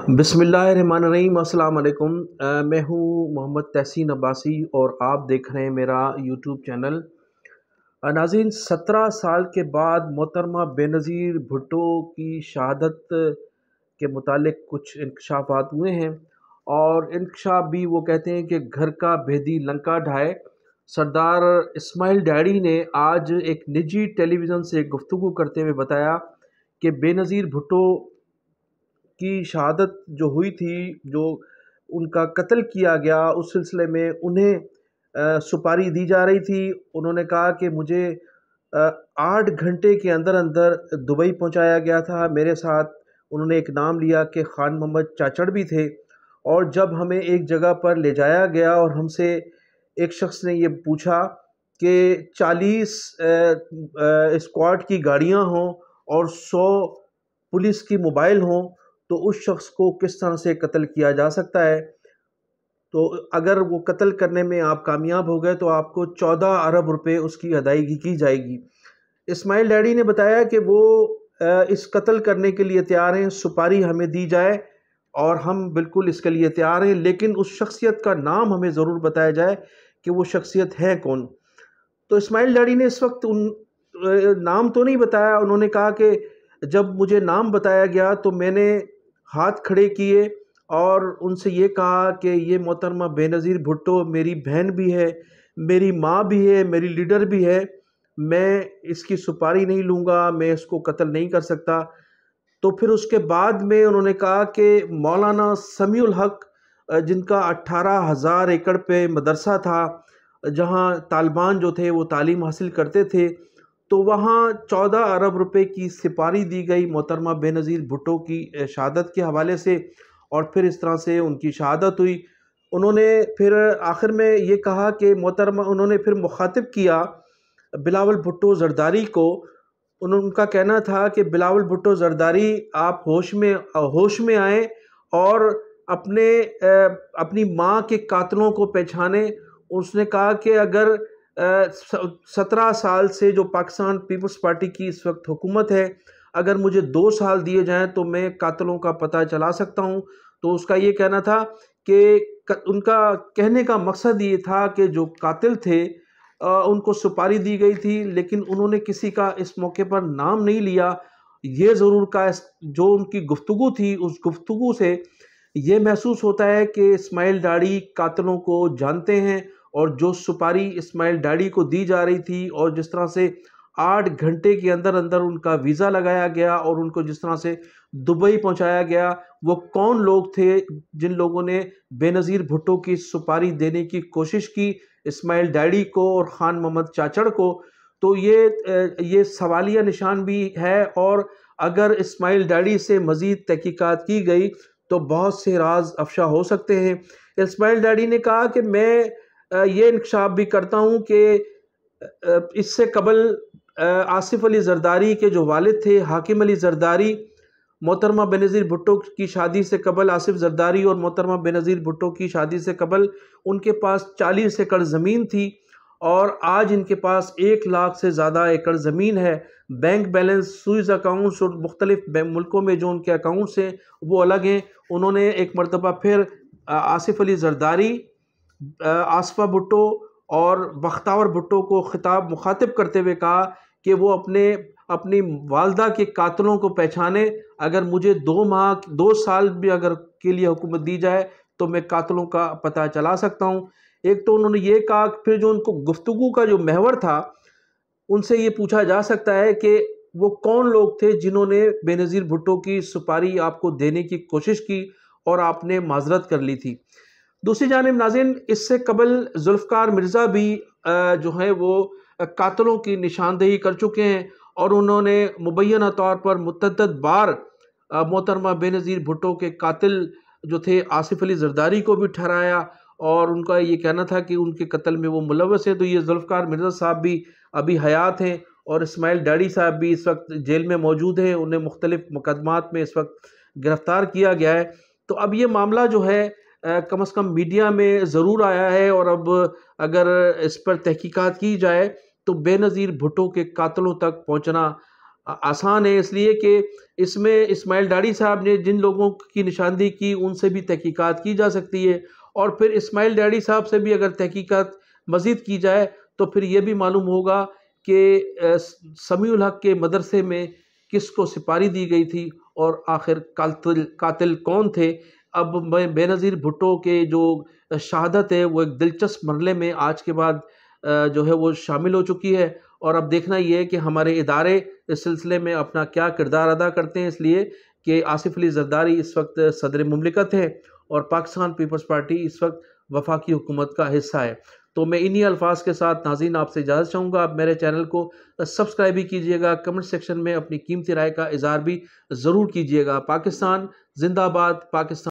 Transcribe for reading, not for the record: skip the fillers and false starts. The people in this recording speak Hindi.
बिस्मिल्लाहिर्रहमानिर्रहीम अस्सलाम वालेकुम। मैं हूँ मोहम्मद तहसीन अब्बासी और आप देख रहे हैं मेरा यूट्यूब चैनल। नाज़रीन, 17 साल के बाद मोहतरमा बेनज़ीर भुट्टो की शहादत के मुतालिक कुछ इंकशाफात हुए हैं और इंकशाफ भी वो कहते हैं कि घर का भेदी लंका ढाए। सरदार इस्माइल डैडी ने आज एक निजी टेलीविज़न से गुफ्तगू करते हुए बताया कि बेनज़ीर भुट्टो की शहादत जो हुई थी, जो उनका कत्ल किया गया, उस सिलसिले में उन्हें सुपारी दी जा रही थी। उन्होंने कहा कि मुझे 8 घंटे के अंदर अंदर दुबई पहुंचाया गया था। मेरे साथ उन्होंने एक नाम लिया कि खान मोहम्मद चाचड़ भी थे। और जब हमें एक जगह पर ले जाया गया और हमसे एक शख्स ने ये पूछा कि 40 स्क्वाड की गाड़ियां हों और 100 पुलिस की मोबाइल हों, तो उस शख्स को किस तरह से कत्ल किया जा सकता है। तो अगर वो कत्ल करने में आप कामयाब हो गए तो आपको 14 अरब रुपए उसकी अदायगी की जाएगी। इस्माइल डैडी ने बताया कि वो इस कत्ल करने के लिए तैयार हैं, सुपारी हमें दी जाए और हम बिल्कुल इसके लिए तैयार हैं, लेकिन उस शख्सियत का नाम हमें ज़रूर बताया जाए कि वो शख्सियत है कौन। तो इस्माइल डैडी ने इस वक्त नाम तो नहीं बताया। उन्होंने कहा कि जब मुझे नाम बताया गया तो मैंने हाथ खड़े किए और उनसे ये कहा कि ये मोहतरमा बेनज़ीर भुट्टो मेरी बहन भी है, मेरी माँ भी है, मेरी लीडर भी है। मैं इसकी सुपारी नहीं लूँगा, मैं इसको कत्ल नहीं कर सकता। तो फिर उसके बाद में उन्होंने कहा कि मौलाना समीउल हक, जिनका 18,000 एकड़ पे मदरसा था, जहाँ तालिबान जो थे वो तालीम हासिल करते थे, तो वहाँ 14 अरब रुपए की सिपारी दी गई मोहतरमा बेनज़ीर भुट्टो की शहादत के हवाले से। और फिर इस तरह से उनकी शहादत हुई। उन्होंने फिर आखिर में ये कहा कि मोहतरमा, उन्होंने फिर मुखातिब किया बिलावल भुट्टो ज़रदारी को। उनका कहना था कि बिलावल भुट्टो ज़रदारी, आप होश में आएँ और अपनी माँ के कातलों को पहचाने। उसने कहा कि अगर 17 साल से जो पाकिस्तान पीपल्स पार्टी की इस वक्त हुकूमत है, अगर मुझे 2 साल दिए जाएं तो मैं कातलों का पता चला सकता हूं। तो उसका ये कहना था कि उनका कहने का मकसद ये था कि जो कातिल थे उनको सुपारी दी गई थी, लेकिन उन्होंने किसी का इस मौके पर नाम नहीं लिया। ये ज़रूर का जो उनकी गुफ्तगू थी, उस गुफ्तगू से ये महसूस होता है कि इस्माइल डैडी कातलों को जानते हैं। और जो सुपारी इस्माइल डैडी को दी जा रही थी और जिस तरह से 8 घंटे के अंदर अंदर उनका वीज़ा लगाया गया और उनको जिस तरह से दुबई पहुंचाया गया, वो कौन लोग थे जिन लोगों ने बेनज़ीर भुट्टो की सुपारी देने की कोशिश की इस्माइल डैडी को और खान मोहम्मद चाचड़ को। तो ये सवालिया निशान भी है। और अगर इस्माइल डैडी से मज़ीद तहकीकात की गई तो बहुत से राज अफशा हो सकते हैं। इस्माइल डैडी ने कहा कि मैं ये इंकशाफ भी करता हूँ कि इससे कबल आसिफ अली जरदारी के जो वालिद थे हाकिम अली जरदारी, मोहतरमा बेनज़ीर भुट्टो की शादी से कबल आसिफ जरदारी और मोहतरमा बेनज़ीर भुट्टो की शादी से कबल उनके पास 40 एकड़ ज़मीन थी और आज इनके पास 1 लाख से ज़्यादा एकड़ ज़मीन है। बैंक बैलेंस, स्विस अकाउंट्स और मुख्तलिफ मुल्कों में जो उनके अकाउंट्स हैं वो अलग हैं। उन्होंने एक मरतबा फिर आसिफ अली जरदारी, आसफा भुट्टो और बख्तावर भुट्टो को मुखातिब करते हुए कहा कि वो अपनी वालदा के कातलों को पहचाने। अगर मुझे 2 साल भी अगर के लिए हुकूमत दी जाए तो मैं कातलों का पता चला सकता हूँ। एक तो उन्होंने ये कहा, फिर जो उनको गुफ्तगू का जो महवर था, उनसे ये पूछा जा सकता है कि वो कौन लोग थे जिन्होंने बेनज़ीर भुट्टो की सुपारी आपको देने की कोशिश की और आपने माजरत कर ली थी। दूसरी जानिब नाज़रीन, इससे कबल जुल्फ़कार मिर्ज़ा भी जो है वो कातलों की निशानदेही कर चुके हैं और उन्होंने मुबैना तौर पर मुतअद्दिद बार मोहतरमा बेनज़ीर भुट्टो के कातिल जो थे आसिफ अली जरदारी को भी ठहराया और उनका ये कहना था कि उनके कत्ल में वो मुलव्वस है। तो ये जुल्फ़कार मिर्ज़ा साहब भी अभी हयात हैं और इस्माइल डैडी साहब भी इस वक्त जेल में मौजूद हैं। उन्हें मुख्तलिफ मुकदमात में इस वक्त गिरफ़्तार किया गया है। तो अब ये मामला जो है कम अज़ कम मीडिया में ज़रूर आया है और अब अगर इस पर तहकीकात की जाए तो बेनज़ीर भुट्टो के कातलों तक पहुँचना आसान है, इसलिए कि इसमें इस्माइल डाडी साहब ने जिन लोगों की निशानदेही की उनसे भी तहकीकात की जा सकती है, और फिर इस्माइल डाडी साहब से भी अगर तहकीकात मज़ीद की जाए तो फिर ये भी मालूम होगा कि समीउल हक के मदरसे में किसको सिपारी दी गई थी और आखिर कातिल कातिल कौन थे। अब बेनज़ीर भुट्टो के जो शहादत है वो एक दिलचस्प मरहले में आज के बाद जो है वो शामिल हो चुकी है, और अब देखना ये है कि हमारे इदारे इस सिलसिले में अपना क्या किरदार अदा करते हैं, इसलिए कि आसिफ अली जरदारी इस वक्त सदर मुमलिकत है और पाकिस्तान पीपल्स पार्टी इस वक्त वफाकी हुकूमत का हिस्सा है। तो मैं इन्हीं अल्फाज के साथ नाज़रीन आपसे इजाज़त चाहूँगा। आप मेरे चैनल को सब्सक्राइब भी कीजिएगा, कमेंट सेक्शन में अपनी कीमती राय का इज़हार भी ज़रूर कीजिएगा। पाकिस्तान जिंदाबाद, पाकिस्तान